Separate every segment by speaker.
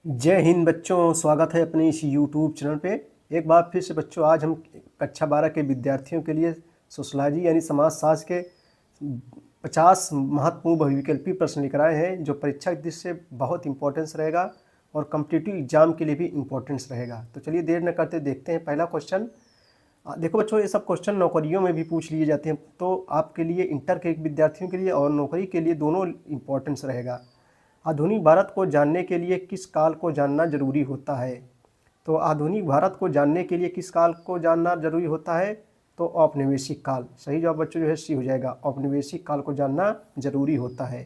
Speaker 1: जय हिंद बच्चों, स्वागत है अपने इस यूट्यूब चैनल पे। एक बार फिर से बच्चों, आज हम कक्षा 12 के विद्यार्थियों के लिए सोशलॉजी यानी समाजशास्त्र के 50 महत्वपूर्ण बहुविकल्पी प्रश्न लेकर आए हैं, जो परीक्षा की दृष्टि से बहुत इंपॉर्टेंस रहेगा और कॉम्पिटिटिव एग्जाम के लिए भी इम्पोर्टेंस रहेगा। तो चलिए देर न करते देखते हैं पहला क्वेश्चन। देखो बच्चों, ये सब क्वेश्चन नौकरियों में भी पूछ लिए जाते हैं, तो आपके लिए इंटर के विद्यार्थियों के लिए और नौकरी के लिए दोनों इम्पोर्टेंस रहेगा। आधुनिक भारत को जानने के लिए किस काल को जानना जरूरी होता है? तो आधुनिक भारत को जानने के लिए किस काल को जानना जरूरी होता है? तो औपनिवेशिक काल। सही जवाब बच्चों जो है सी हो जाएगा, औपनिवेशिक काल को जानना जरूरी होता है।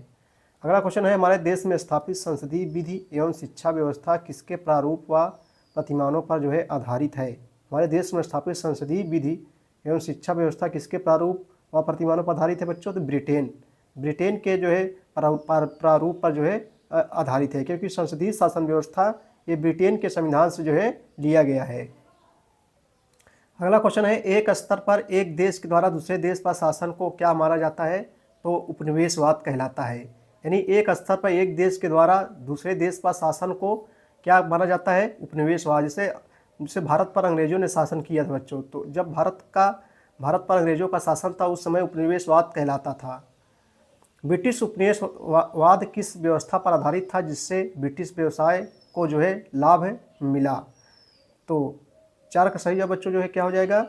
Speaker 1: अगला क्वेश्चन है, हमारे देश में स्थापित संसदीय विधि एवं शिक्षा व्यवस्था किसके प्रारूप व प्रतिमानों पर जो है आधारित है? हमारे देश में स्थापित संसदीय विधि एवं शिक्षा व्यवस्था किसके प्रारूप व प्रतिमानों पर आधारित है बच्चों? तो ब्रिटेन के जो है प्रारूप पर जो है आधारित है, क्योंकि संसदीय शासन व्यवस्था ये ब्रिटेन के संविधान से जो है लिया गया है। अगला क्वेश्चन है, एक स्तर पर एक देश के द्वारा दूसरे देश पर शासन को क्या माना जाता है? तो उपनिवेशवाद कहलाता है। यानी एक स्तर पर एक देश के द्वारा दूसरे देश पर शासन को क्या माना जाता है? उपनिवेशवाद। जैसे भारत पर अंग्रेजों ने शासन किया था बच्चों, तो जब भारत पर अंग्रेजों का शासन था उस समय उपनिवेशवाद कहलाता था। ब्रिटिश उपनिवेशवाद किस व्यवस्था पर आधारित था जिससे ब्रिटिश व्यवसाय को जो है लाभ मिला? तो 4 का सही जवाब बच्चों जो है क्या हो जाएगा?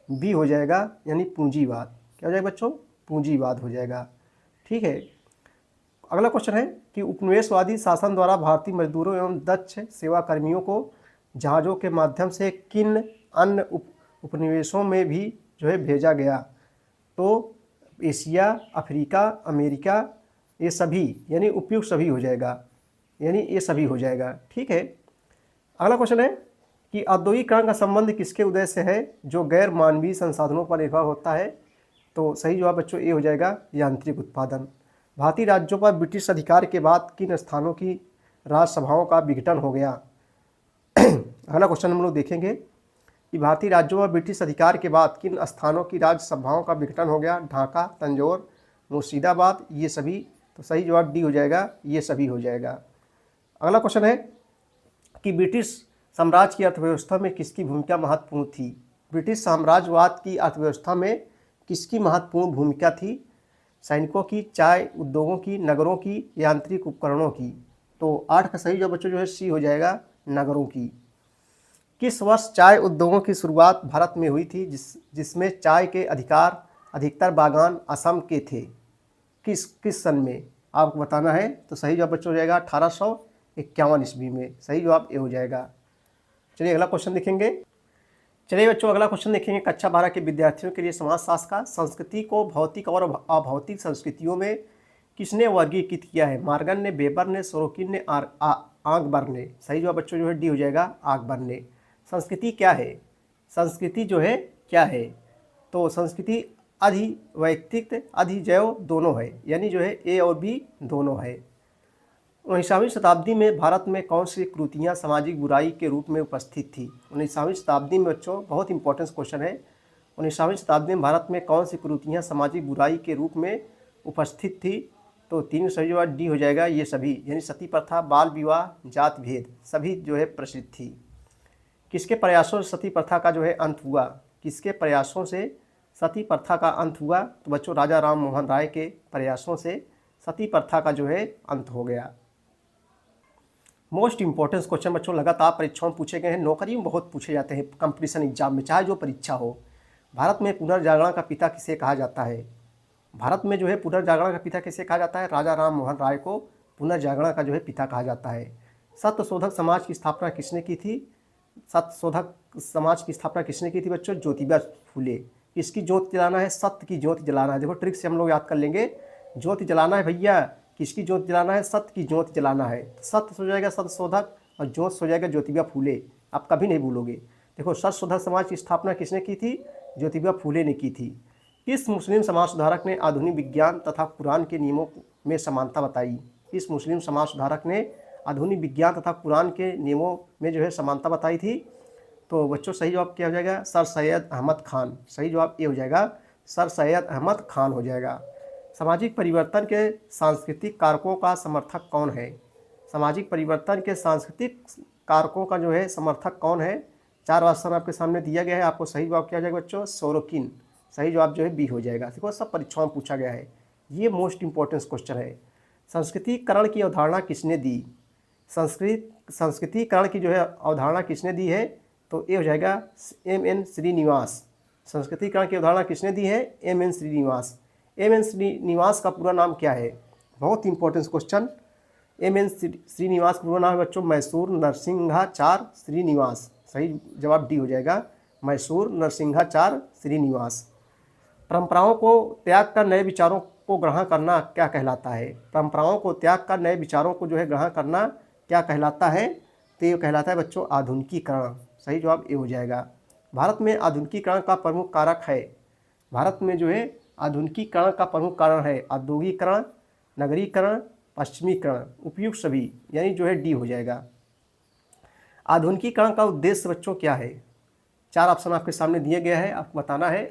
Speaker 1: बी हो जाएगा, यानी पूंजीवाद। क्या हो जाएगा बच्चों? पूंजीवाद हो जाएगा। ठीक है। अगला क्वेश्चन है कि उपनिवेशवादी शासन द्वारा भारतीय मजदूरों एवं दक्ष सेवा कर्मियों को जहाज़ों के माध्यम से किन अन्य उपनिवेशों में भी जो है भेजा गया? तो एशिया, अफ्रीका, अमेरिका, ये सभी, यानी उपयुक्त सभी हो जाएगा, यानी ये सभी हो जाएगा। ठीक है। अगला क्वेश्चन है कि औद्योगिकरण का संबंध किसके उदय से है जो गैर मानवीय संसाधनों पर निर्भर होता है? तो सही जवाब बच्चों ये हो जाएगा, यांत्रिक उत्पादन। भारतीय राज्यों पर ब्रिटिश अधिकार के बाद किन स्थानों की राजसभाओं का विघटन हो गया? अगला क्वेश्चन हम लोग देखेंगे कि भारतीय राज्यों में ब्रिटिश अधिकार के बाद किन स्थानों की राज्यसभाओं का विघटन हो गया? ढाका, तंजौर, मुर्शिदाबाद, ये सभी। तो सही जवाब डी हो जाएगा, ये सभी हो जाएगा। अगला क्वेश्चन है कि ब्रिटिश साम्राज्य की अर्थव्यवस्था में किसकी भूमिका महत्वपूर्ण थी? ब्रिटिश साम्राज्यवाद की अर्थव्यवस्था में किसकी महत्वपूर्ण भूमिका थी? सैनिकों की, चाय उद्योगों की, नगरों की, यांत्रिक उपकरणों की? तो 8 का सही जवाब बच्चों जो है सी हो जाएगा, नगरों की। किस वर्ष चाय उद्योगों की शुरुआत भारत में हुई थी जिसमें चाय के अधिकतर बागान असम के थे? किस सन में आपको बताना है? तो सही जवाब बच्चों हो जाएगा 1851 ईस्वी में। सही जवाब ए हो जाएगा। चलिए अगला क्वेश्चन देखेंगे। चलिए बच्चों अगला क्वेश्चन देखेंगे कक्षा 12 के विद्यार्थियों के लिए समाजशास्त्र का। संस्कृति को भौतिक और अभौतिक संस्कृतियों में किसने वर्गीकृत किया है? मार्गन ने, वेबर ने, सोरोकिन ने, आगबर ने? सही जवाब बच्चों जो है डी हो जाएगा, आगबर ने। संस्कृति क्या है? संस्कृति जो है क्या है? तो संस्कृति अधिवैयक्तिक, अधिजैव दोनों है, यानी जो है ए और बी दोनों है। 19वीं शताब्दी में भारत में कौन सी कृतियाँ सामाजिक बुराई के रूप में उपस्थित थी? 19वीं शताब्दी में बच्चों, बहुत इंपॉर्टेंट क्वेश्चन है, 19वीं शताब्दी में भारत में कौन सी कृतियाँ सामाजिक बुराई के रूप में उपस्थित थी? तो 3 सही जवाब डी हो जाएगा, ये सभी, यानी सती प्रथा, बाल विवाह, जात भेद, सभी जो है प्रचलित थी। किसके प्रयासों से सती प्रथा का जो है अंत हुआ? किसके प्रयासों से सती प्रथा का अंत हुआ? तो बच्चों राजा राम मोहन राय के प्रयासों से सती प्रथा का जो है अंत हो गया। मोस्ट इंपॉर्टेंट क्वेश्चन बच्चों लगातार परीक्षाओं में पूछे गए हैं, नौकरी में बहुत पूछे जाते हैं, कंपटीशन एग्जाम में, चाहे जो परीक्षा हो। भारत में पुनर्जागरण का पिता किसे कहा जाता है? भारत में जो है पुनर्जागरण का पिता किसे कहा जाता है? राजा राम मोहन राय को पुनर्जागरण का जो है पिता कहा जाता है। सत्यशोधक समाज की स्थापना किसने की थी? सत्यशोधक समाज की स्थापना किसने की थी बच्चों? ज्योतिबा फूले। किसकी ज्योति जलाना है? सत्य की ज्योति जलाना है। देखो ट्रिक से हम लोग याद कर लेंगे, ज्योति जलाना है भैया, किसकी ज्योति जलाना है? सत्य की ज्योति जलाना है। सत्य हो जाएगा सत्यशोधक और ज्योति हो जाएगा ज्योतिबा फूले, आप कभी नहीं भूलोगे। देखो सत्यशोधक समाज की स्थापना किसने की थी? ज्योतिबा फूले ने की थी। किस मुस्लिम समाज सुधारक ने आधुनिक विज्ञान तथा कुरान के नियमों में समानता बताई? इस मुस्लिम समाज सुधारक ने आधुनिक विज्ञान तथा कुरान के नियमों में जो है समानता बताई थी? तो बच्चों सही जवाब क्या हो जाएगा? सर सैयद अहमद खान। सही जवाब ये हो जाएगा, सर सैयद अहमद खान हो जाएगा। सामाजिक परिवर्तन के सांस्कृतिक कारकों का समर्थक कौन है? सामाजिक परिवर्तन के सांस्कृतिक कारकों का जो है समर्थक कौन है? 4 ऑप्शन आपके सामने दिया गया है, आपको सही जवाब क्या हो जाएगा बच्चों? सोरोकिन। सही जवाब जो है बी हो जाएगा। देखो सब परीक्षाओं में पूछा गया है, ये मोस्ट इंपॉर्टेंट क्वेश्चन है। संस्कृतिकरण की अवधारणा किसने दी? संस्कृतिकरण की जो है अवधारणा किसने दी है? तो ये हो जाएगा M.N. श्रीनिवास। संस्कृतिकरण की अवधारणा किसने दी है? M.N. श्रीनिवास। M.N. श्रीनिवास का पूरा नाम क्या है? बहुत इंपॉर्टेंट क्वेश्चन। M.N. श्रीनिवास का पूरा नाम है बच्चों मैसूर नरसिंहाचार्य श्रीनिवास। सही जवाब डी हो जाएगा, मैसूर नरसिंहाचार्य श्रीनिवास। परंपराओं को त्याग कर नए विचारों को ग्रहण करना क्या कहलाता है? परंपराओं को त्याग कर नए विचारों को जो है ग्रहण करना क्या कहलाता है? तो ये कहलाता है बच्चों आधुनिकीकरण। सही जवाब ये हो जाएगा। भारत में आधुनिकीकरण का प्रमुख कारक है, भारत में जो है आधुनिकीकरण का प्रमुख कारण है औद्योगिकरण, नगरीकरण, पश्चिमीकरण, उपयुक्त सभी, यानी जो है डी हो जाएगा। आधुनिकीकरण का उद्देश्य बच्चों क्या है? 4 ऑप्शन आपके सामने दिए गए हैं, आपको बताना है।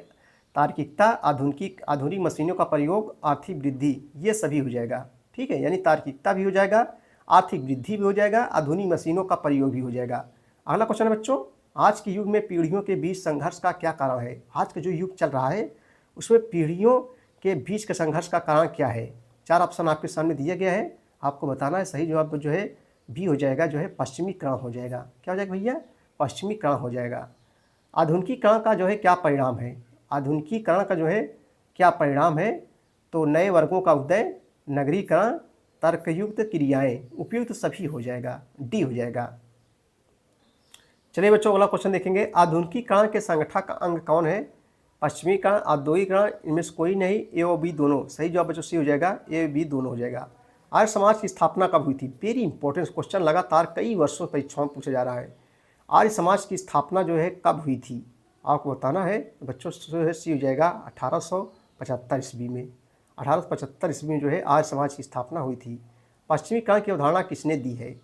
Speaker 1: तार्किकता, आधुनिक मशीनों का प्रयोग, आर्थिक वृद्धि, ये सभी हो जाएगा। ठीक है, यानी तार्किकता भी हो जाएगा, आर्थिक वृद्धि भी हो जाएगा, आधुनिक मशीनों का प्रयोग भी हो जाएगा। अगला क्वेश्चन है बच्चों, आज के युग में पीढ़ियों के बीच संघर्ष का क्या कारण है? आज का जो युग चल रहा है उसमें पीढ़ियों के बीच के संघर्ष का कारण क्या है? 4 ऑप्शन आपके सामने दिया गया है, आपको बताना है। सही जवाब जो है बी हो जाएगा, जो है पश्चिमीकरण हो जाएगा। क्या हो जाएगा भैया? पश्चिमीकरण हो जाएगा। आधुनिकीकरण का जो है क्या परिणाम है? आधुनिकीकरण का जो है क्या परिणाम है? तो नए वर्गों का उदय, नगरीकरण, तर्कयुक्त क्रियाएं, उपयुक्त सभी हो जाएगा, डी हो जाएगा। चलिए बच्चों अगला क्वेश्चन देखेंगे। आधुनिकीकरण के संगठक अंग कौन है? पश्चिमीकरण, औद्योगिकरण, इनमें से कोई नहीं, ए और बी दोनों। सही जवाब बच्चों सी हो जाएगा, ए बी दोनों हो जाएगा। आर्य समाज की स्थापना कब हुई थी? वेरी इंपॉर्टेंट क्वेश्चन, लगातार कई वर्षों परीक्षाओं में पूछा जा रहा है। आर्य समाज की स्थापना जो है कब हुई थी? आपको बताना है बच्चों, जो है सी हो जाएगा 1875 ईस्वी में। 1875 ईस्वी में जो है आर्य समाज की स्थापना हुई थी। पश्चिमीकरण की अवधारणा किसने दी है?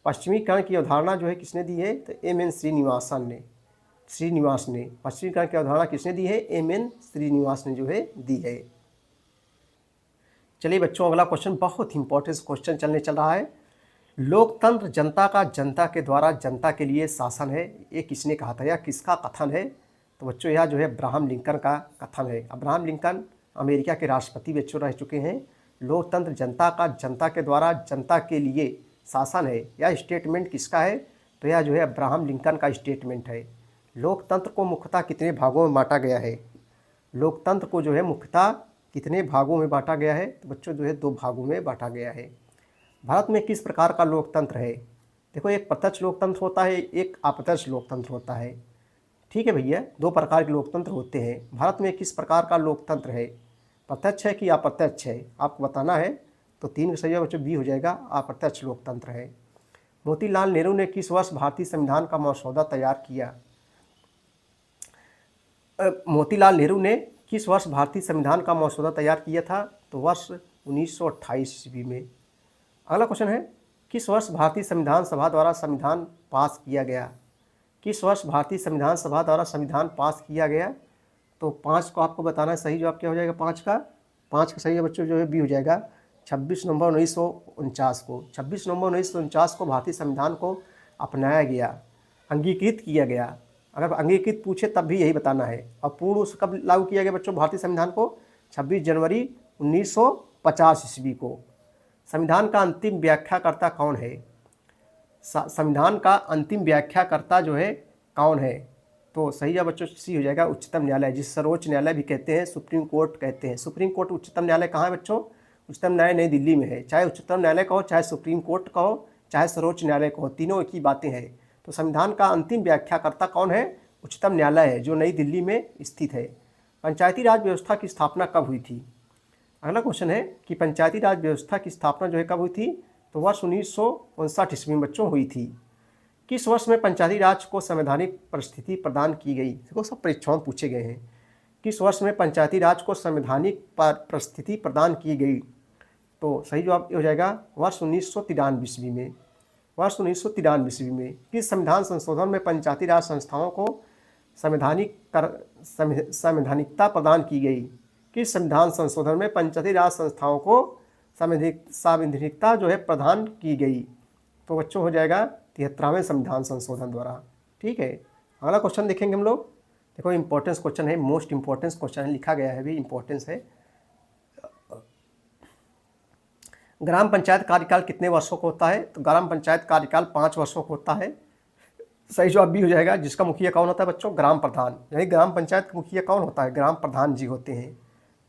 Speaker 1: पश्चिमीकरण की अवधारणा जो है किसने दी है? तो M.N. श्रीनिवास ने पश्चिमीकरण की अवधारणा किसने दी है? M.N. श्रीनिवास ने जो है दी है। चलिए बच्चों अगला क्वेश्चन बहुत इंपॉर्टेंट क्वेश्चन चल रहा है। लोकतंत्र जनता का जनता के द्वारा जनता के लिए शासन है, ये किसने कहा था या किसका कथन है? तो बच्चों यह जो है अब्राहम लिंकन का कथन है। अब्राहम लिंकन अमेरिका के राष्ट्रपति बच्चों रह चुके हैं। लोकतंत्र जनता का जनता के द्वारा जनता के लिए शासन है, यह स्टेटमेंट किसका है? तो यह जो है अब्राहम लिंकन का स्टेटमेंट है। लोकतंत्र को मुख्यतः कितने भागों में बांटा गया है? लोकतंत्र को जो है मुख्यतः कितने भागों में बांटा गया है? तो बच्चों जो है 2 भागों में बांटा गया है। भारत में किस प्रकार का लोकतंत्र है? देखो एक प्रत्यक्ष लोकतंत्र होता है, एक अप्रत्यक्ष लोकतंत्र होता है। ठीक है भैया, 2 प्रकार के लोकतंत्र होते हैं। भारत में किस प्रकार का लोकतंत्र है? प्रत्यक्ष है कि अप्रत्यक्ष है? आपको बताना है। तो 3 का सही जवाब बच्चों बी हो जाएगा, अप्रत्यक्ष लोकतंत्र है। मोतीलाल नेहरू ने किस वर्ष भारतीय संविधान का मसौदा तैयार किया? मोतीलाल नेहरू ने किस वर्ष भारतीय संविधान का मसौदा तैयार किया था? तो वर्ष 1928 ईस्वी में। अगला क्वेश्चन है, किस वर्ष भारतीय संविधान सभा द्वारा संविधान पास किया गया? किस वर्ष भारतीय संविधान सभा द्वारा संविधान पास किया गया? तो 5 को आपको बताना है। सही जवाब क्या हो जाएगा 5 का? 5 का सही है बच्चों जो है बी हो जाएगा, 26 नवंबर 1949 को। 26 नवंबर 1949 को भारतीय संविधान को अपनाया गया, अंगीकृत किया गया। अगर अंगीकृत पूछे तब भी यही बताना है। और पूर्ण कब लागू किया गया बच्चों भारतीय संविधान को? 26 जनवरी 1950 ईस्वी को। संविधान का अंतिम व्याख्याकर्ता कौन है? संविधान का अंतिम व्याख्याकर्ता जो है कौन है? तो सही जवाब बच्चों सी हो जाएगा, उच्चतम न्यायालय, जिस सर्वोच्च न्यायालय भी कहते हैं, सुप्रीम कोर्ट कहते हैं। सुप्रीम कोर्ट उच्चतम न्यायालय कहाँ है बच्चों? उच्चतम न्यायालय नई दिल्ली में है। चाहे उच्चतम न्यायालय कहो, चाहे सुप्रीम कोर्ट कहो, चाहे सर्वोच्च न्यायालय कहो, तीनों एक ही बातें हैं। तो संविधान का अंतिम व्याख्याकर्ता कौन है? उच्चतम न्यायालय है, जो नई दिल्ली में स्थित है। पंचायती राज व्यवस्था की स्थापना कब हुई थी? अगला क्वेश्चन है कि पंचायती राज व्यवस्था की स्थापना जो है कब हुई थी? तो वर्ष 1959 ईस्वी में बच्चों हुई थी। किस वर्ष में पंचायती राज को संवैधानिक परिस्थिति प्रदान की गई? देखो सब परीक्षाओं पूछे गए हैं। किस वर्ष में पंचायती राज को संवैधानिक परिस्थिति प्रदान की गई? तो सही जवाब हो जाएगा वर्ष 1993 ईस्वी में। वर्ष 1993 ईस्वी में। किस संविधान संशोधन में पंचायती राज संस्थाओं को संवैधानिकता प्रदान की गई? किस संविधान संशोधन में पंचायती राज संस्थाओं को संवैधानिकता जो है प्रदान की गई? तो बच्चों हो जाएगा 73वें संविधान संशोधन द्वारा। ठीक है, अगला क्वेश्चन देखेंगे हम लोग। देखो इंपॉर्टेंस क्वेश्चन है, मोस्ट इंपॉर्टेंस क्वेश्चन है, लिखा गया है भी, इंपॉर्टेंस है। ग्राम पंचायत कार्यकाल कितने वर्षों का होता है? तो ग्राम पंचायत कार्यकाल 5 वर्षों का होता है। सही जवाब भी हो जाएगा। जिसका मुखिया कौन होता है बच्चों? ग्राम प्रधान। यानी ग्राम पंचायत का मुखिया कौन होता है? ग्राम प्रधान जी होते हैं।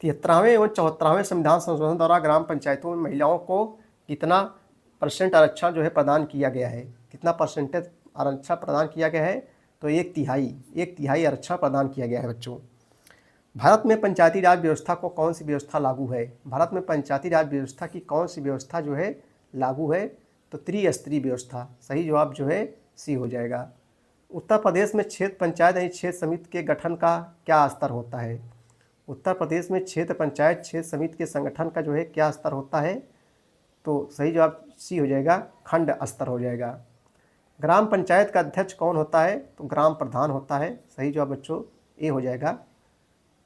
Speaker 1: 73वें एवं 74वें संविधान संशोधन द्वारा ग्राम पंचायतों में महिलाओं को कितना % आरक्षण जो है प्रदान किया गया है? कितना परसेंटेज आरक्षण प्रदान किया गया है? तो 1/3 आरक्षण प्रदान किया गया है बच्चों। भारत में पंचायती राज व्यवस्था को कौन सी व्यवस्था लागू है? भारत में पंचायती राज व्यवस्था की कौन सी व्यवस्था जो है लागू है? तो त्रिस्तरीय व्यवस्था। सही जवाब जो है सी हो जाएगा। उत्तर प्रदेश में क्षेत्र पंचायत यानी क्षेत्र समिति के गठन का क्या स्तर होता है? उत्तर प्रदेश में क्षेत्र पंचायत क्षेत्र समिति के संगठन का जो है क्या स्तर होता है? तो सही जवाब सी हो जाएगा, खंड स्तर हो जाएगा। ग्राम पंचायत का अध्यक्ष कौन होता है? तो ग्राम प्रधान होता है। सही जवाब बच्चों ए हो जाएगा।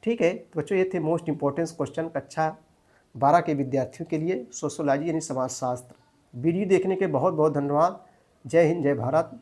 Speaker 1: ठीक है, तो बच्चों ये थे मोस्ट इंपॉर्टेंस क्वेश्चन कक्षा 12 के विद्यार्थियों के लिए, सोशियोलॉजी यानी समाजशास्त्र। वीडियो देखने के बहुत बहुत धन्यवाद। जय हिंद, जय भारत।